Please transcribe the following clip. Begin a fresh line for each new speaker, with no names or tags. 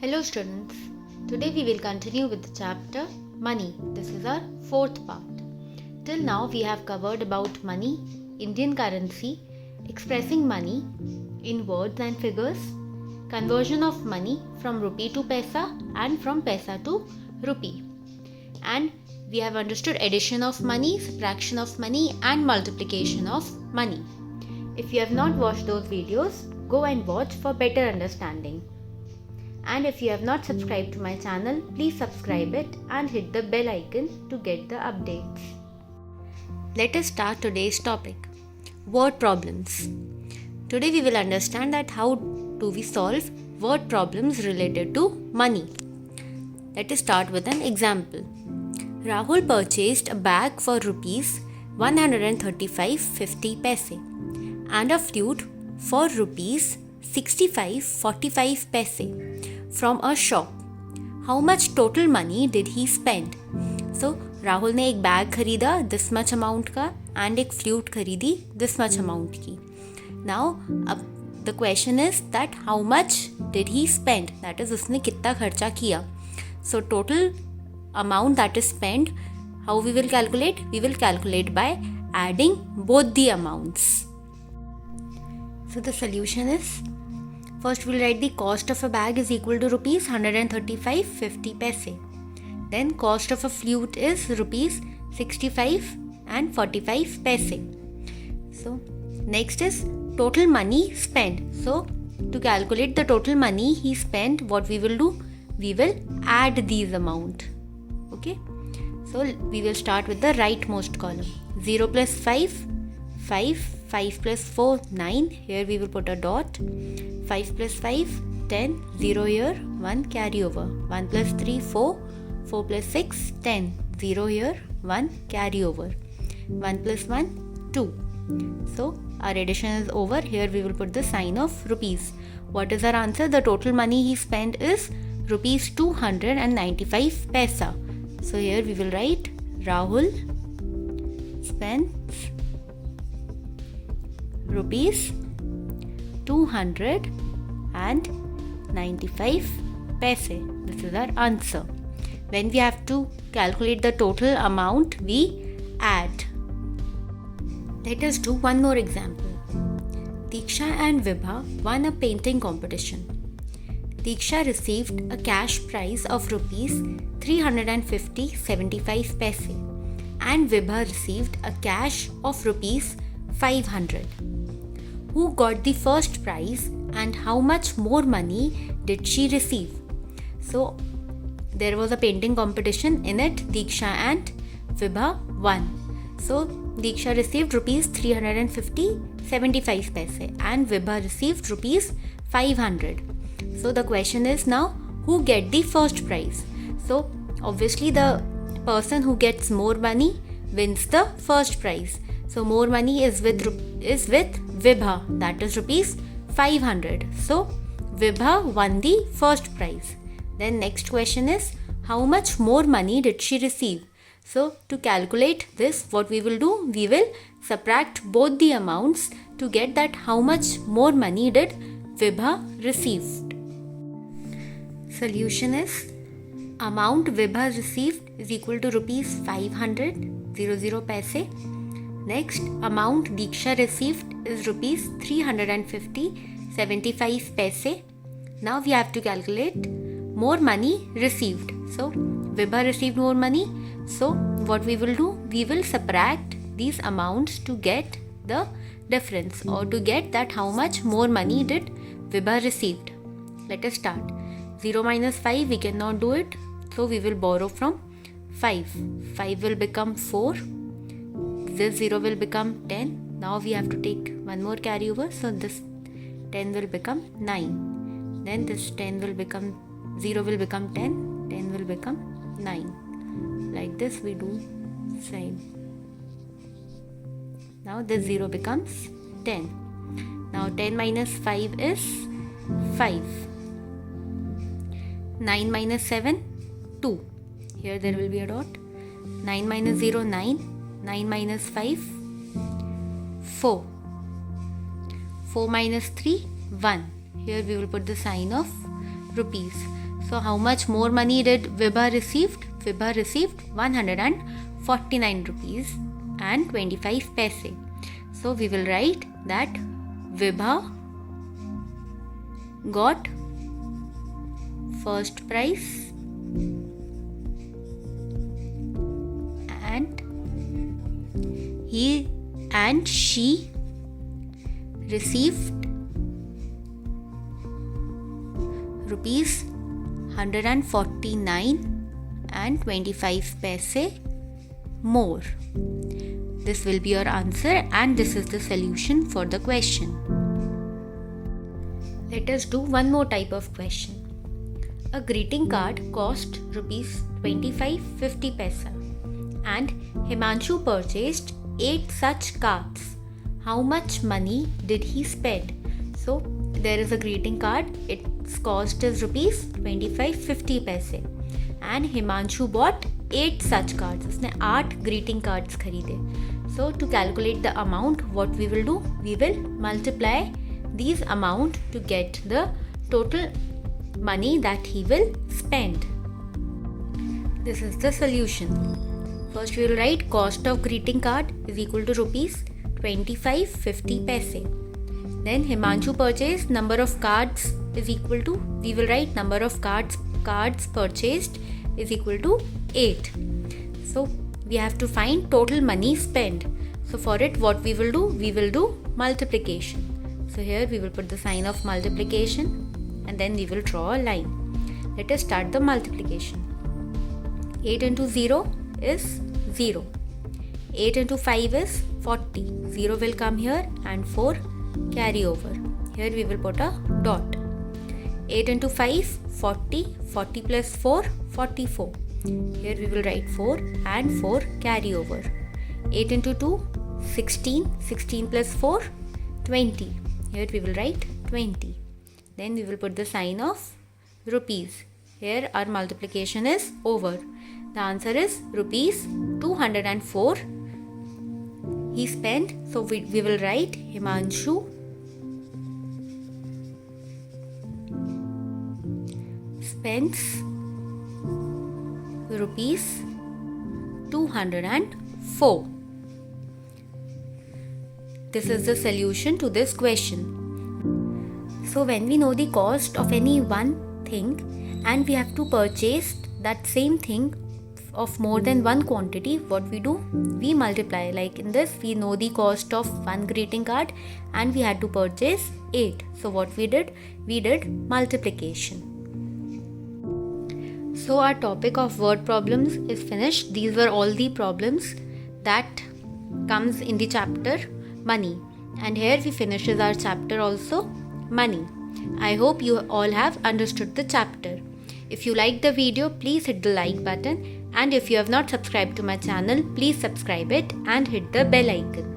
Hello students, today we will continue with the chapter Money. This is our fourth part. Till now we have covered about money, Indian currency, expressing money in words and figures, conversion of money from rupee to paisa and from paisa to rupee. And we have understood addition of money, subtraction of money and multiplication of money. If you have not watched those videos, go and watch for better understanding. And if you have not subscribed to my channel, please subscribe it and hit the bell icon to get the updates. Let us start today's topic, word problems. Today we will understand that how do we solve word problems related to money. Let us start with an example. Rahul purchased a bag for rupees 135.50 paise and a flute for rupees 65.45 paise from a shop. How much total money did he spend? So Rahul ने एक bag खरीदा this much amount का and एक flute खरीदी this much amount की. Now अब the question is that how much did he spend? That is उसने कितना खर्चा किया. So total amount that is spent, how we will calculate? We will calculate by adding both the amounts. So the solution is, first we will write the cost of a bag is equal to rupees 135.50 paise. Then cost of a flute is rupees 65.45 paise. So next is total money spent. So to calculate the total money he spent, what we will do? We will add these amount. Okay. So we will start with the rightmost column. 0 plus 5, 5. 5 plus 4, 9. Here we will put a dot. 5 plus 5, 10. 0 here, 1 carry over. 1 plus 3, 4. 4 plus 6, 10. 0 here, 1 carry over. 1 plus 1, 2. So our addition is over. Here we will put the sign of rupees. What is our answer? The total money he spent is rupees 295 paisa. So here we will write Rahul spends rupees 295 paise. This is our answer. When we have to calculate the total amount, we add. Let us do one more example. Diksha and Vibha won a painting competition. Diksha received a cash prize of rupees 350.75 paise and Vibha received a cash of rupees 500. Who got the first prize and how much more money did she receive? So there was a painting competition. In it Diksha and Vibha won. So Diksha received rupees 350.75 paise and Vibha received rupees 500. So the question is now, who get the first prize? So obviously the person who gets more money wins the first prize. So more money is with Vibha, that is rupees 500. So Vibha won the first prize. Then next question is, how much more money did she receive? So to calculate this, what we will do? We will subtract both the amounts to get that how much more money did Vibha receive. Solution is, amount Vibha received is equal to rupees 500 paise. Next, amount Diksha received is rupees 350.75 paise. Now we have to calculate more money received. So Vibha received more money. So what we will do? We will subtract these amounts to get the difference or to get that how much more money did Vibha received. Let us start. 0 minus 5, we cannot do it. So we will borrow from 5. 5 will become 4. This 0 will become 10. Now we have to take one more carry over. So this 10 will become 9. Then this 10 will become 0 will become 10. 10 will become 9. Like this we do same. Now this 0 becomes 10. Now 10 minus 5 is 5. 9 minus 7, 2. Here there will be a dot. 9 minus 0, 9. 9 minus 5, 4. 4 minus 3, 1. Here we will put the sign of rupees. So how much more money did Vibha received? Vibha received 149 rupees and 25 paise. So we will write that Vibha got first prize and she received rupees 149 and 25 paise more. This will be your answer and this is the solution for the question. Let us do one more type of question. A greeting card cost rupees 25.50 paisa and Himanshu purchased 8 such cards. How much money did he spend? So there is a greeting card. Its cost is rupees 25.50 paise and Himanshu bought 8 such cards. उसने 8 greeting cards खरीदे. So to calculate the amount, what we will do? We will multiply these amount to get the total money that he will spend. This is the solution. First we will write cost of greeting card is equal to rupees 25.50 paise. Then Himanshu purchased number of cards is equal to, we will write number of cards purchased is equal to 8. So we have to find total money spent. So for it what we will do? We will do multiplication. So here we will put the sign of multiplication and then we will draw a line. Let us start the multiplication. 8 into 0 is 0. 8 into 5 is 40. 0 will come here and 4 carry over. Here we will put a dot. 8 into 5, 40. 40 plus 4, 44. Here we will write 4 and 4 carry over. 8 into 2, 16. 16 plus 4, 20. Here we will write 20. Then we will put the sign of rupees. Here our multiplication is over. The answer is rupees 204 he spent. So we will write Himanshu spends rupees 204. This is the solution to this question. So when we know the cost of any one thing and we have to purchase that same thing of more than one quantity, what we do? We multiply. Like in this, we know the cost of one greeting card and we had to purchase 8. So what we did? We did multiplication. So our topic of word problems is finished. These were all the problems that comes in the chapter money. And here we finishes our chapter also money. I hope you all have understood the chapter. If you like the video, please hit the like button, and if you have not subscribed to my channel, please subscribe it and hit the bell icon.